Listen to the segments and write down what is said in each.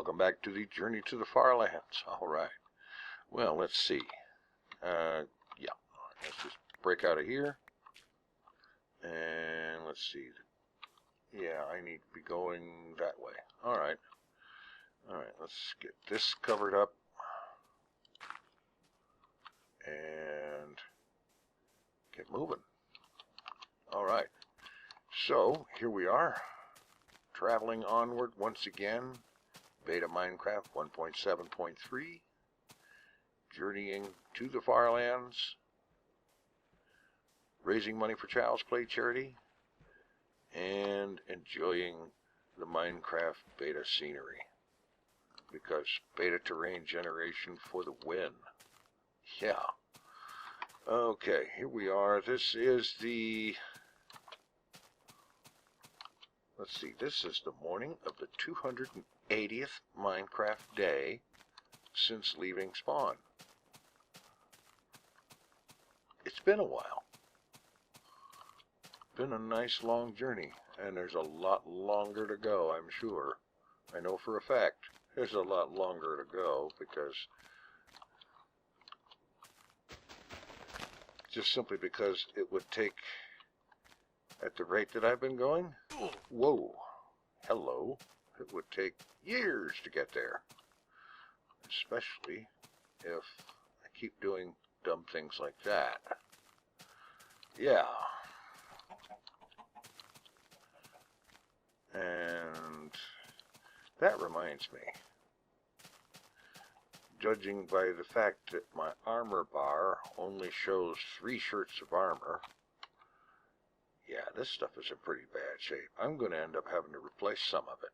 welcome back to the Journey to the FarLands. Alright, well, let's see. Yeah, let's just break out of here. And let's see. Yeah, I need to be going that way. Alright, let's get this covered up. And get moving. Alright, so here we are. Traveling onward once again. Beta Minecraft 1.7.3, journeying to the FarLands, raising money for Child's Play charity, and enjoying the Minecraft beta scenery, because beta terrain generation for the win. Yeah. Okay, here we are. This is the... Let's see, this is the morning of the 280th Minecraft day since leaving spawn. It's been a while. Been a nice long journey, and there's a lot longer to go, I'm sure. I know for a fact there's a lot longer to go, because just simply because it would take, at the rate that I've been going, whoa, hello, it would take years to get there, especially if I keep doing dumb things like that. Yeah. And that reminds me, judging by the fact that my armor bar only shows 3 shirts of armor, yeah, this stuff is in pretty bad shape. I'm going to end up having to replace some of it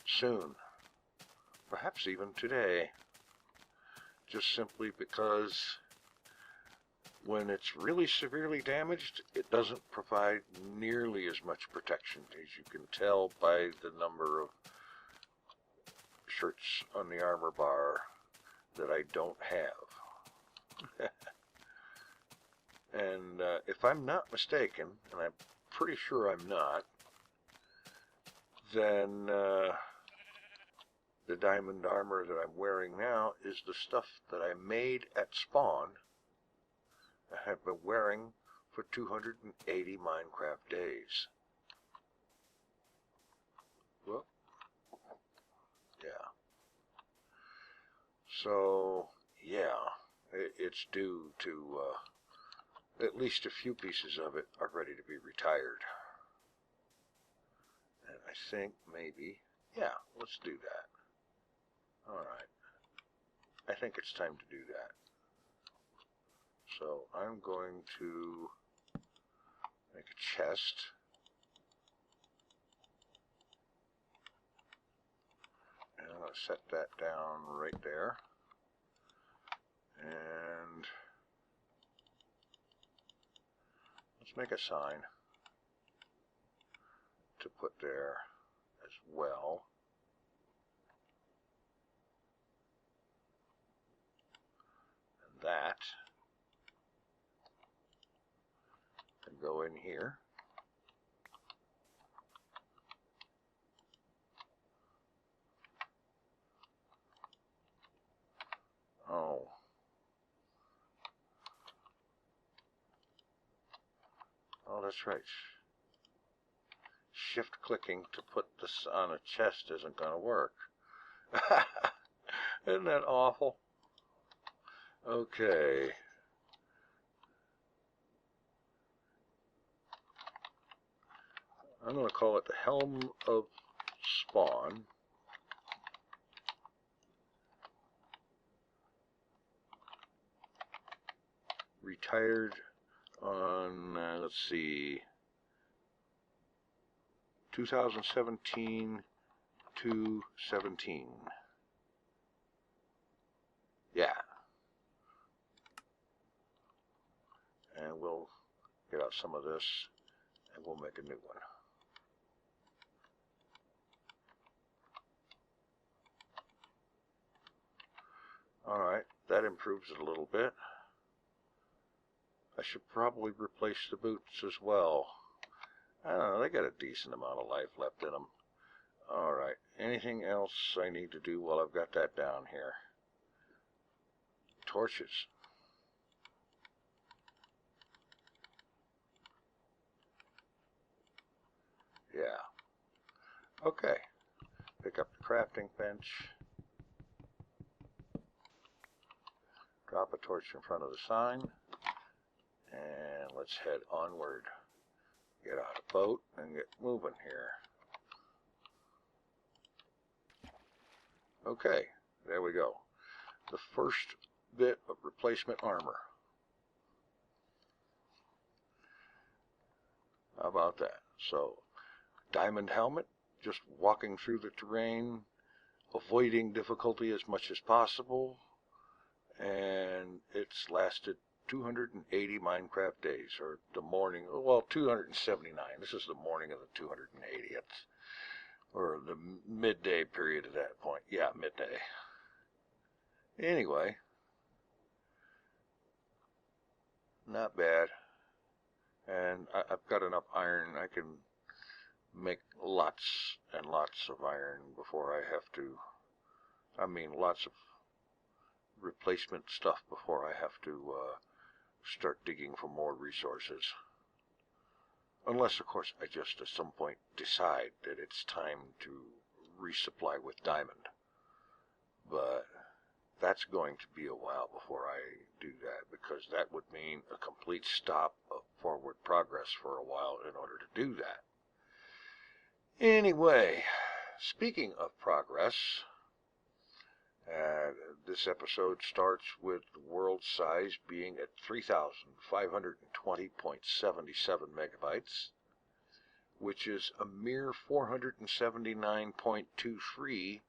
soon. Perhaps even today. Just simply because when it's really severely damaged, it doesn't provide nearly as much protection, as you can tell by the number of shirts on the armor bar that I don't have. And if I'm not mistaken, and I'm pretty sure I'm not, then the diamond armor that I'm wearing now is the stuff that I made at spawn. I have been wearing for 280 Minecraft days. Well, yeah. So, yeah, it's due to... at least a few pieces of it are ready to be retired. And I think maybe, yeah, let's do that. Alright. I think it's time to do that. So I'm going to make a chest. And I'm going to set that down right there. And let's make a sign to put there as well. And that can go in here. Oh. Oh, that's right. Shift clicking to put this on a chest isn't going to work. Isn't that awful? Okay. I'm going to call it the Helm of Spawn. Retired on, let's see, 2017 to 17. Yeah. And we'll get out some of this and we'll make a new one. Alright, that improves it a little bit. I should probably replace the boots as well. I don't know, they got a decent amount of life left in them. Alright, anything else I need to do while I've got that down here? Torches. Yeah. Okay. Pick up the crafting bench. Drop a torch in front of the sign. And let's head onward. Get out of the boat and get moving here. Okay, there we go. The first bit of replacement armor. How about that? So, diamond helmet, just walking through the terrain, avoiding difficulty as much as possible, and it's lasted 280 Minecraft days, or the morning, well, 279. This is the morning of the 280th, or the midday period at that point. Yeah, midday. Anyway, not bad. And I've got enough iron. I can make lots and lots of iron before I have to, lots of replacement stuff before I have to start digging for more resources. Unless, of course, I just at some point decide that it's time to resupply with diamond. But that's going to be a while before I do that, because that would mean a complete stop of forward progress for a while in order to do that. Anyway, speaking of progress, this episode starts with the world size being at 3,520.77 megabytes, which is a mere 479.23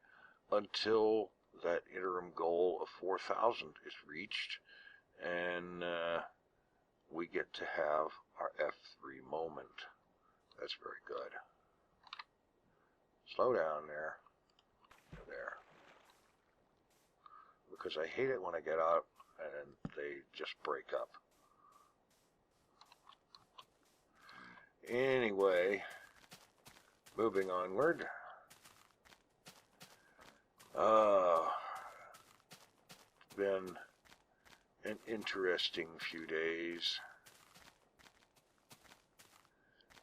until that interim goal of 4,000 is reached, and we get to have our F3 moment. That's very good. Slow down there. There. Because I hate it when I get out and they just break up. Anyway, moving onward. It's been an interesting few days.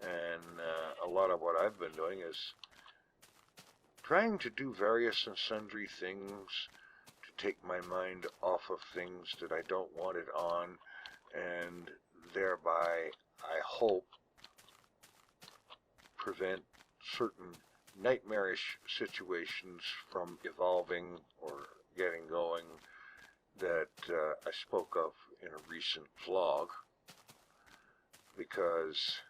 And a lot of what I've been doing is trying to do various and sundry things to take my mind off of things that I don't want it on, and thereby, I hope, prevent certain nightmarish situations from evolving or getting going that I spoke of in a recent vlog, because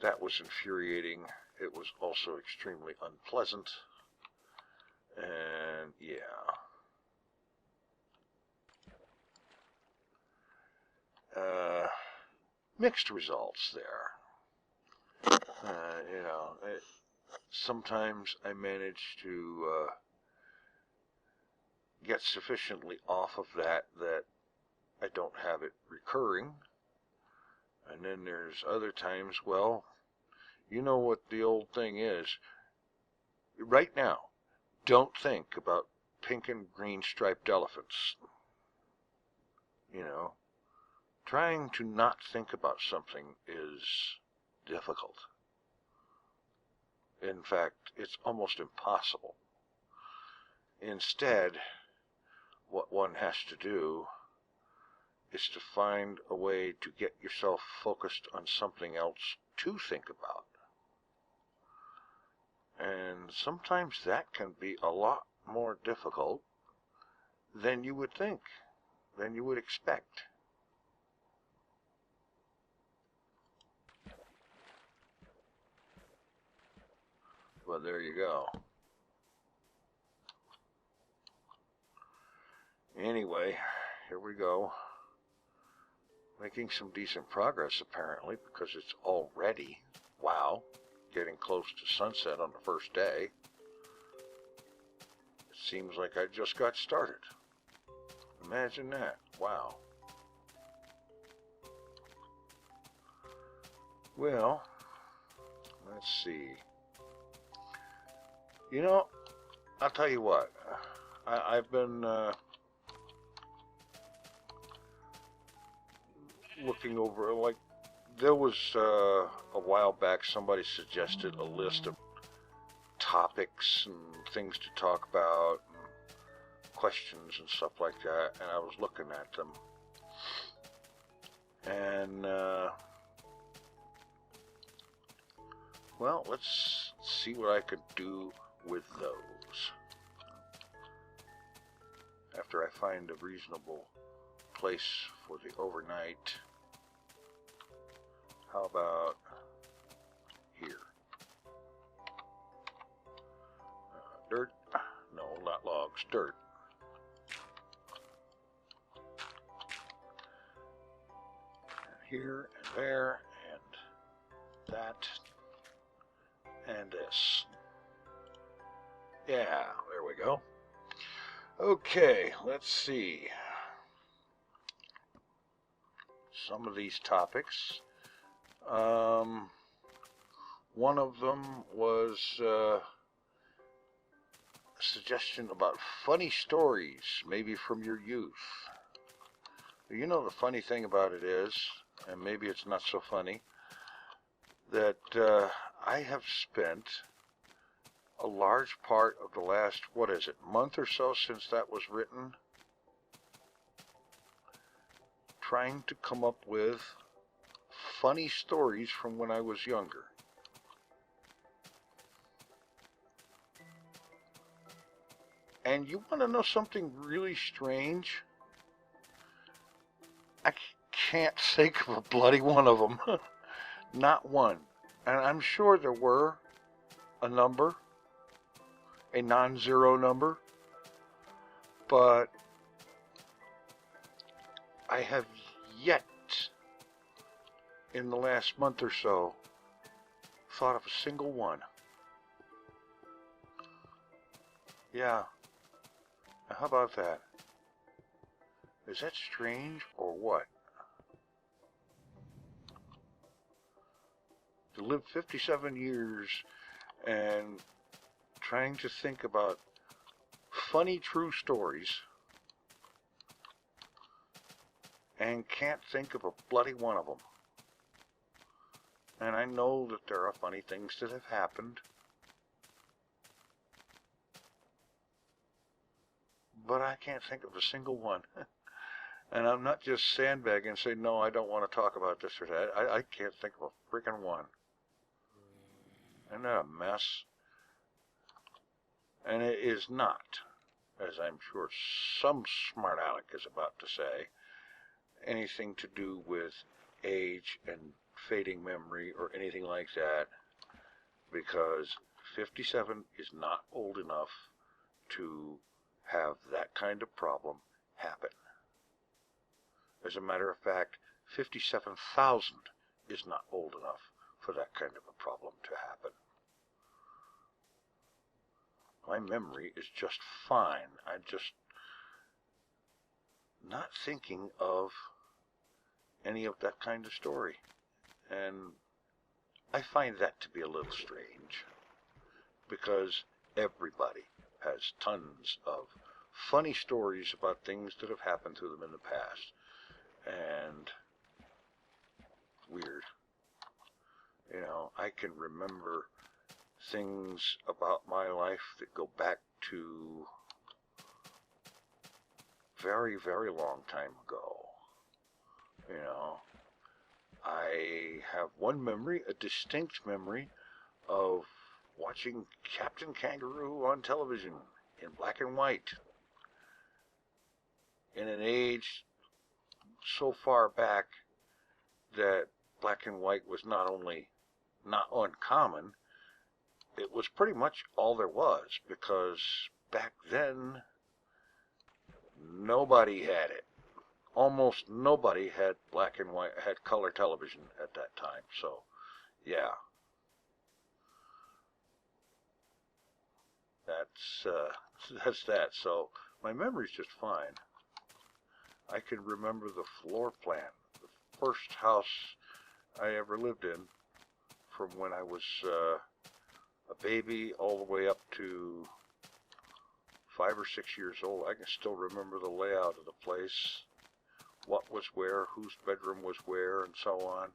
that was infuriating. It was also extremely unpleasant, and yeah. Mixed results there. Sometimes I manage to get sufficiently off of that I don't have it recurring. And then there's other times, well, you know what the old thing is. Right now, don't think about pink and green striped elephants. Trying to not think about something is difficult. In fact, it's almost impossible. Instead, what one has to do is to find a way to get yourself focused on something else to think about. And sometimes that can be a lot more difficult than you would think, than you would expect. Well, there you go. Anyway, here we go. Making some decent progress, apparently, because it's already, wow, getting close to sunset on the first day. It seems like I just got started. Imagine that. Wow. Well, let's see. You know, I'll tell you what. I've been looking over, like, there was a while back somebody suggested a list of topics and things to talk about, and questions and stuff like that, and I was looking at them. And, well, let's see what I could do with those. After I find a reasonable place for the overnight. How about here? Dirt? No, not logs, dirt. And here and there and that and this. Yeah, there we go. Okay, let's see. Some of these topics. One of them was a suggestion about funny stories, maybe from your youth. You know, the funny thing about it is, and maybe it's not so funny, that I have spent a large part of the last, month or so since that was written, trying to come up with funny stories from when I was younger. And you want to know something really strange? I can't think of a bloody one of them. Not one. And I'm sure there were a number, a non-zero number, but I have yet, in the last month or so, thought of a single one. Yeah. Now, how about that? Is that strange or what? To live 57 years and trying to think about funny true stories and can't think of a bloody one of them. And I know that there are funny things that have happened, but I can't think of a single one. And I'm not just sandbagging and saying, no, I don't want to talk about this or that. I can't think of a freaking one. Isn't that a mess? And it is not, as I'm sure some smart aleck is about to say, anything to do with age and fading memory or anything like that, because 57 is not old enough to have that kind of problem happen. As a matter of fact, 57,000 is not old enough for that kind of a problem to happen. My memory is just fine. I'm just not thinking of any of that kind of story. And I find that to be a little strange, because everybody has tons of funny stories about things that have happened to them in the past. And weird. You know, I can remember things about my life that go back to very, very long time ago. You know, I have one memory, a distinct memory, of watching Captain Kangaroo on television in black and white in an age so far back that black and white was not only not uncommon, it was pretty much all there was, because back then nobody had it. Almost nobody had black and white, had color television at that time. So, yeah. That's that. So, my memory's just fine. I can remember the floor plan, the first house I ever lived in, from when I was a baby all the way up to 5 or 6 years old, I can still remember the layout of the place, what was where, whose bedroom was where, and so on.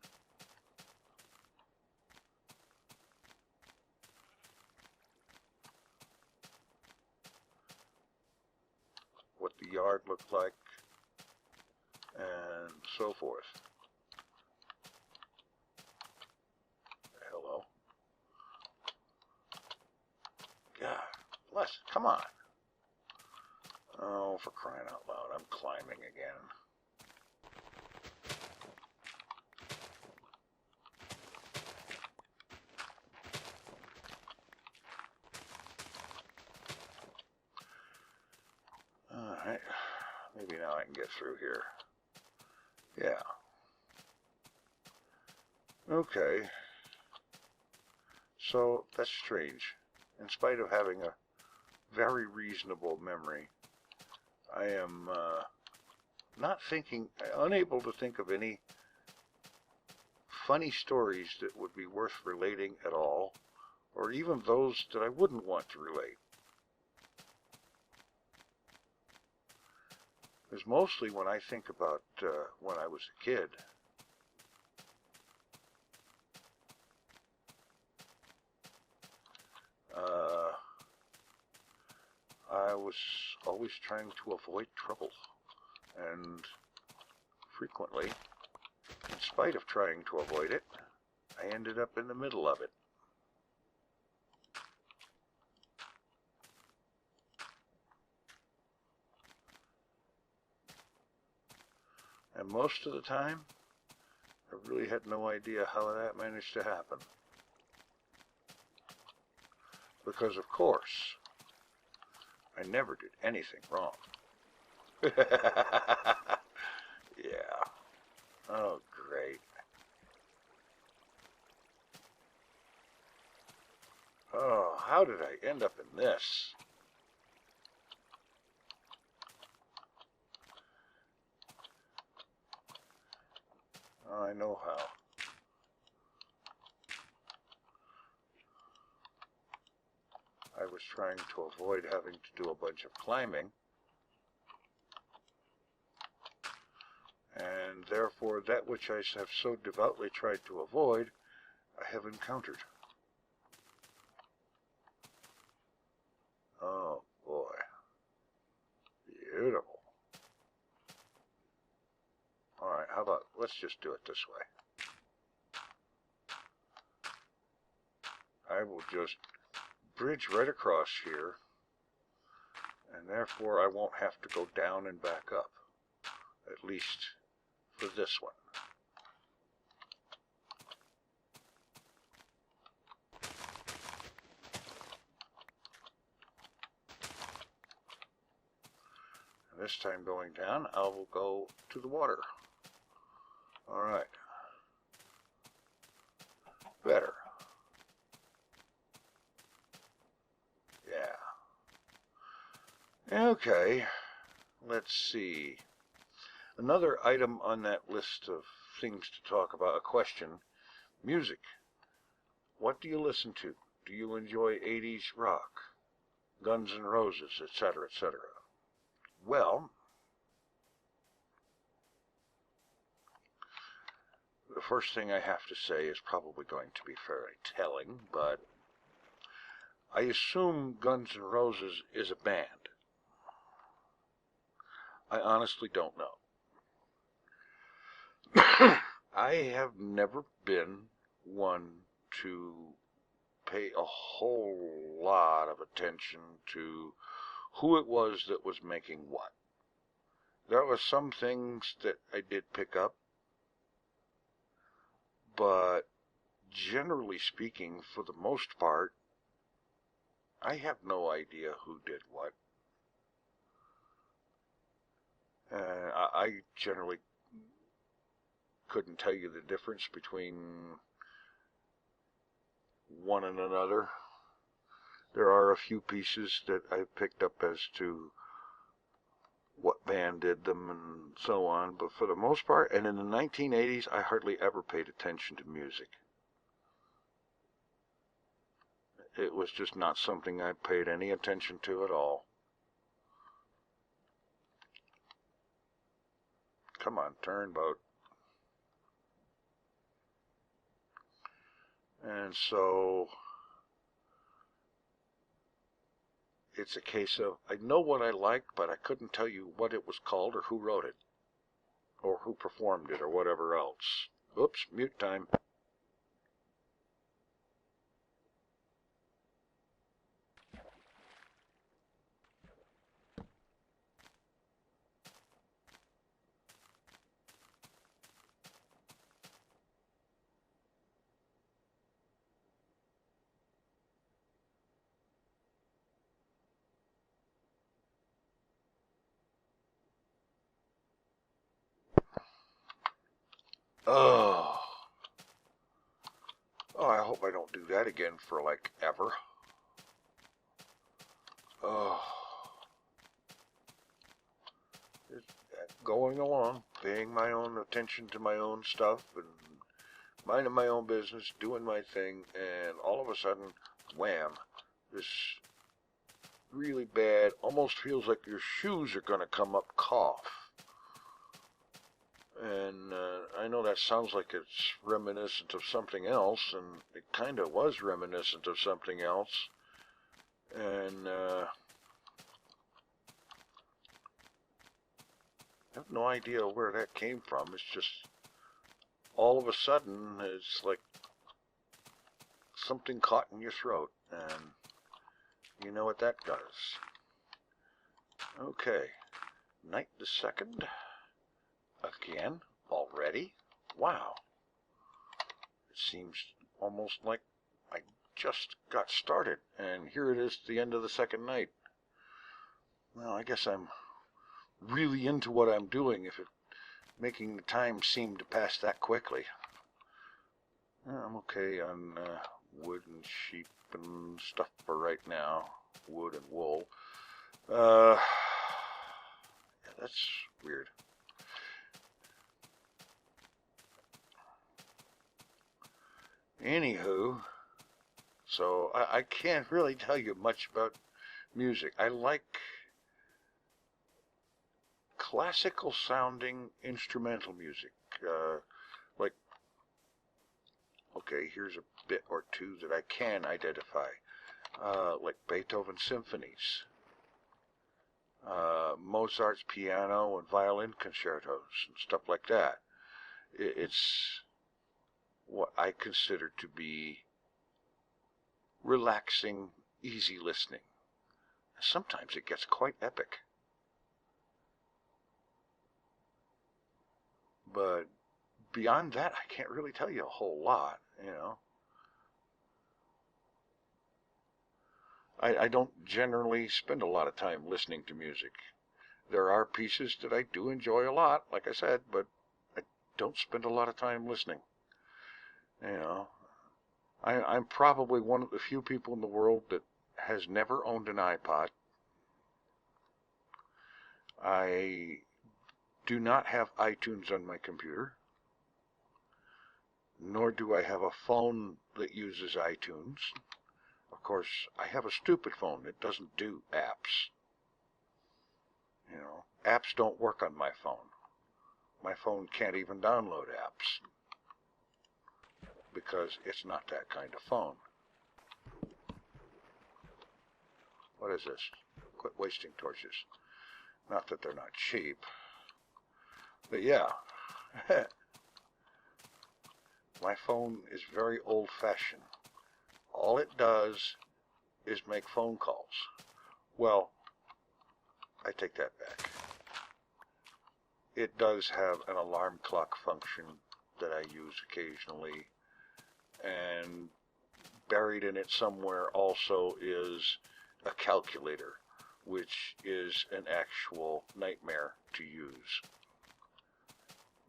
What the yard looked like, and so forth. Hello. God bless. Come on. Oh, for crying out loud, I'm climbing again. Alright, maybe now I can get through here. Yeah. Okay. So, that's strange. In spite of having a very reasonable memory, I am unable to think of any funny stories that would be worth relating at all, or even those that I wouldn't want to relate. Because mostly when I think about when I was a kid, I was always trying to avoid trouble, and frequently, in spite of trying to avoid it, I ended up in the middle of it. And most of the time, I really had no idea how that managed to happen. Because, of course, I never did anything wrong. Yeah. Oh, great. Oh, how did I end up in this? Oh, I know how. I was trying to avoid having to do a bunch of climbing, and therefore that which I have so devoutly tried to avoid, I have encountered. Oh boy. Beautiful. Alright, how about, let's just do it this way. I will just bridge right across here, and therefore I won't have to go down and back up, at least for this one. And this time going down, I will go to the water. Alright. Better. Yeah. Okay. Let's see. Another item on that list of things to talk about, a question. Music. What do you listen to? Do you enjoy 80s rock, Guns N' Roses, etc., etc.? Well, the first thing I have to say is probably going to be fairly telling, but I assume Guns N' Roses is a band. I honestly don't know. I have never been one to pay a whole lot of attention to who it was that was making what. There were some things that I did pick up, but generally speaking, for the most part, I have no idea who did what. I generally couldn't tell you the difference between one and another. There are a few pieces that I picked up as to what band did them and so on, but for the most part, and in the 1980s, I hardly ever paid attention to music. it was just not something I paid any attention to at all. Come on, turn, boat. And so it's a case of, I know what I liked, but I couldn't tell you what it was called or who wrote it or who performed it or whatever else. Oops, mute time. Oh. Oh, I hope I don't do that again for like ever. Oh. Just going along, paying my own attention to my own stuff and minding my own business, doing my thing, and all of a sudden, wham, this really bad, almost feels like your shoes are going to come up cough. And I know that sounds like it's reminiscent of something else, and it kind of was reminiscent of something else. And I have no idea where that came from. It's just, all of a sudden, it's like something caught in your throat, and you know what that does. Okay, night the 2nd. Again, already? Wow. It seems almost like I just got started, and here it is, the end of the 2nd night. Well, I guess I'm really into what I'm doing if making the time seem to pass that quickly. I'm okay on wood and sheep and stuff for right now. Wood and wool. Yeah, that's weird. Anywho, so I can't really tell you much about music. I like classical sounding instrumental music. Like, okay, here's a bit or two that I can identify. Like Beethoven symphonies, Mozart's piano and violin concertos and stuff like that. It's what I consider to be relaxing, easy listening. Sometimes it gets quite epic. But beyond that, I can't really tell you a whole lot, you know. I don't generally spend a lot of time listening to music. There are pieces that I do enjoy a lot, like I said, but I don't spend a lot of time listening. You know, I'm probably one of the few people in the world that has never owned an iPod. I do not have iTunes on my computer, nor do I have a phone that uses iTunes. Of course, I have a stupid phone that doesn't do apps. You know, apps don't work on my phone. My phone can't even download apps because it's not that kind of phone. What is this? Quit wasting torches. Not that they're not cheap. But yeah, my phone is very old-fashioned. All it does is make phone calls. Well, I take that back. It does have an alarm clock function that I use occasionally, and buried in it somewhere also is a calculator, which is an actual nightmare to use,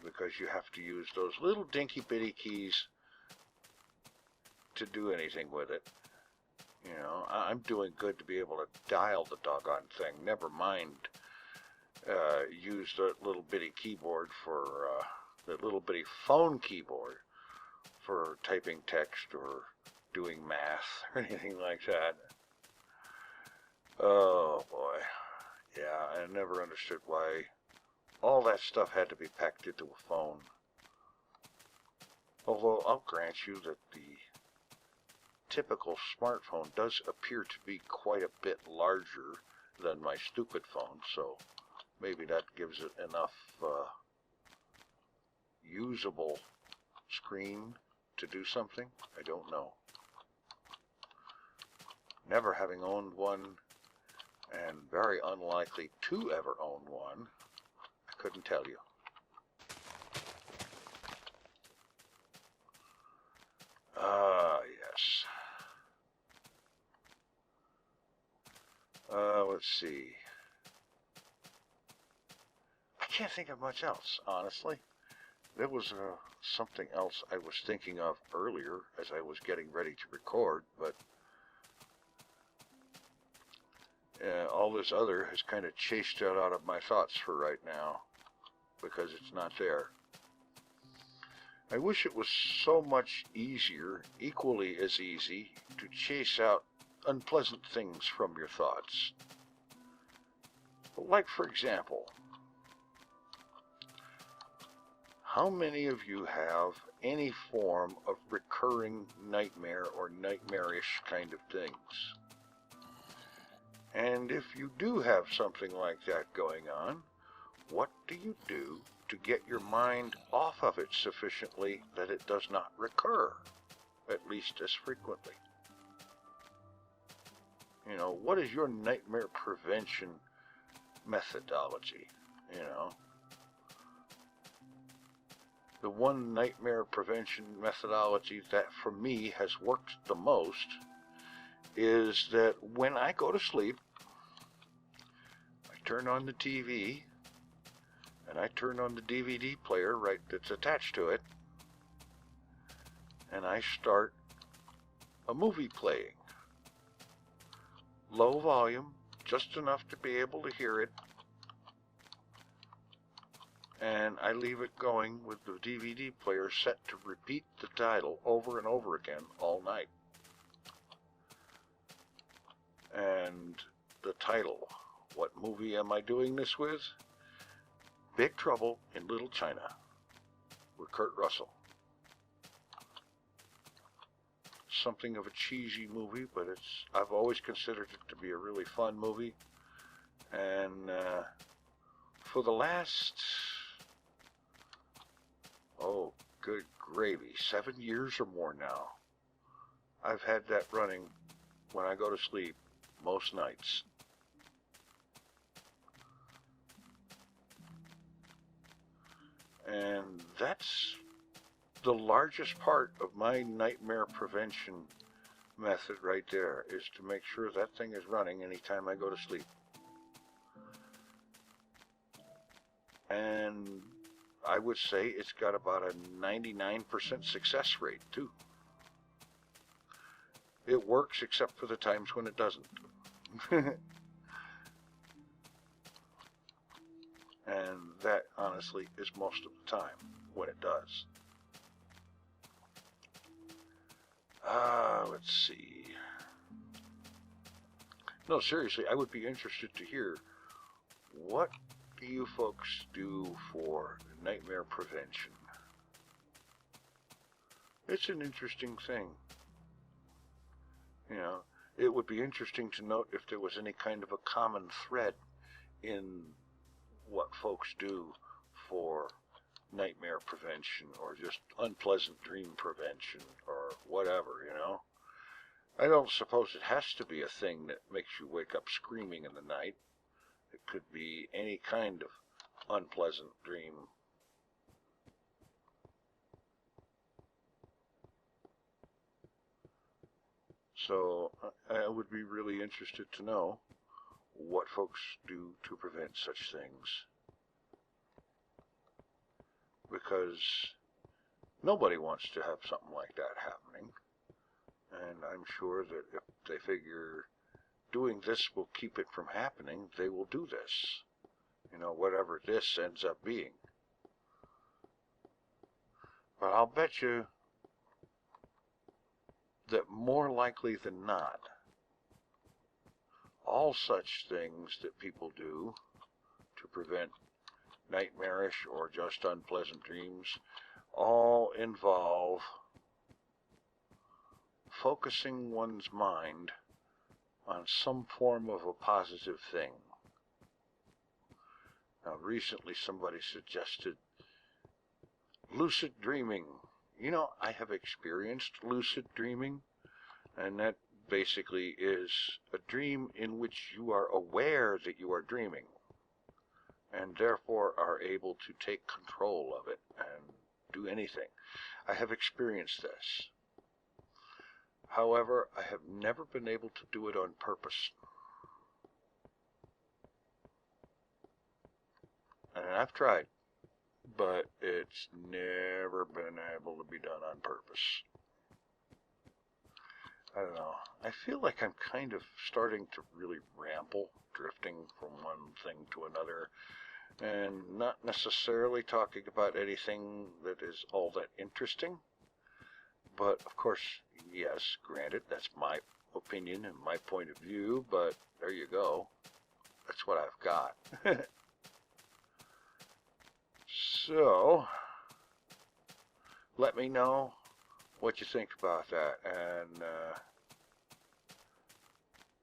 because you have to use those little dinky bitty keys to do anything with it. You know, I'm doing good to be able to dial the doggone thing, never mind use the little bitty keyboard for the little bitty phone keyboard for typing text or doing math or anything like that. Oh boy. Yeah, I never understood why all that stuff had to be packed into a phone. Although I'll grant you that the typical smartphone does appear to be quite a bit larger than my stupid phone, so maybe that gives it enough usable screen to do something. I don't know. Never having owned one, and very unlikely to ever own one, I couldn't tell you. Yes. Let's see. I can't think of much else, honestly. There was something else I was thinking of earlier as I was getting ready to record, but all this other has kind of chased it out of my thoughts for right now because it's not there. I wish it was so much easier, equally as easy, to chase out unpleasant things from your thoughts. Like, for example, how many of you have any form of recurring nightmare or nightmarish kind of things? And if you do have something like that going on, what do you do to get your mind off of it sufficiently that it does not recur, at least as frequently? You know, what is your nightmare prevention methodology? You know, the one nightmare prevention methodology that for me has worked the most is that when I go to sleep, I turn on the TV and I turn on the DVD player right that's attached to it, and I start a movie playing. Low volume, just enough to be able to hear it, and I leave it going with the DVD player set to repeat the title over and over again all night. And the title, what movie am I doing this with? Big Trouble in Little China with Kurt Russell. Something of a cheesy movie, but I've always considered it to be a really fun movie. And for the last, oh, good gravy, 7 years or more now, I've had that running when I go to sleep most nights. And that's the largest part of my nightmare prevention method right there, is to make sure that thing is running anytime I go to sleep. And I would say it's got about a 99% success rate too. It works except for the times when it doesn't. And that, honestly, is most of the time when it does. Let's see. No, seriously, I would be interested to hear, what do you folks do for nightmare prevention? It's an interesting thing. You know, it would be interesting to note if there was any kind of a common thread in what folks do for nightmare prevention, or just unpleasant dream prevention, or whatever, you know. I don't suppose it has to be a thing that makes you wake up screaming in the night. It could be any kind of unpleasant dream. So I would be really interested to know what folks do to prevent such things. Because nobody wants to have something like that happening. And I'm sure that if they figure doing this will keep it from happening, they will do this. You know, whatever this ends up being. But I'll bet you that more likely than not, all such things that people do to prevent nightmarish or just unpleasant dreams all involve focusing one's mind on some form of a positive thing. Now, recently somebody suggested lucid dreaming. You know, I have experienced lucid dreaming, and that basically is a dream in which you are aware that you are dreaming, and therefore are able to take control of it and do anything. I have experienced this. However, I have never been able to do it on purpose. And I've tried, but it's never been able to be done on purpose. I don't know. I feel like I'm kind of starting to really ramble, drifting from one thing to another, and not necessarily talking about anything that is all that interesting. But, of course, yes, granted, that's my opinion and my point of view, but there you go. That's what I've got. So, let me know what you think about that, and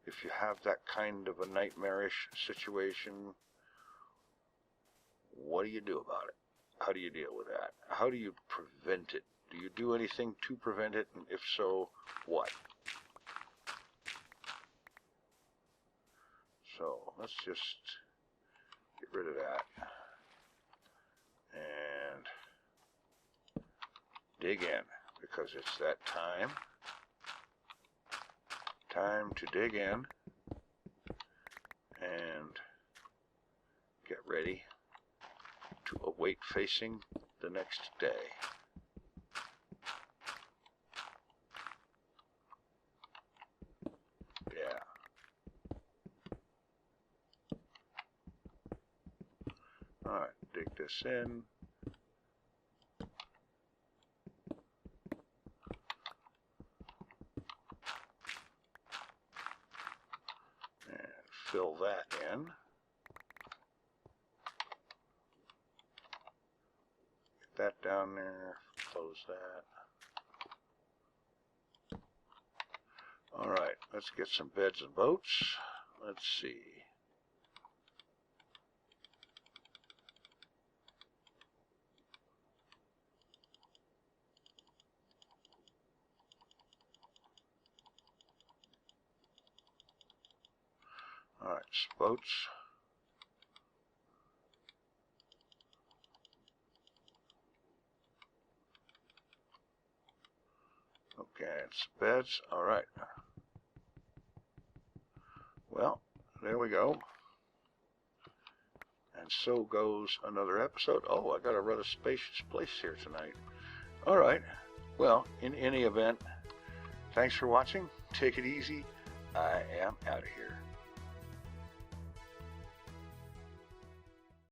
if you have that kind of a nightmarish situation, what do you do about it? How do you deal with that? How do you prevent it? Do you do anything to prevent it, and if so, what? So, let's just get rid of that and dig in, because it's that time to dig in and get ready to await facing the next day. Yeah. Alright, dig this in. Fill that in. Get that down there. Close that. Alright, let's get some beds and boats. Let's see. Alright, boats. Okay, it's beds. Alright. Well, there we go. And so goes another episode. Oh, I got a rather spacious place here tonight. Alright. Well, in any event, thanks for watching. Take it easy. I am out of here.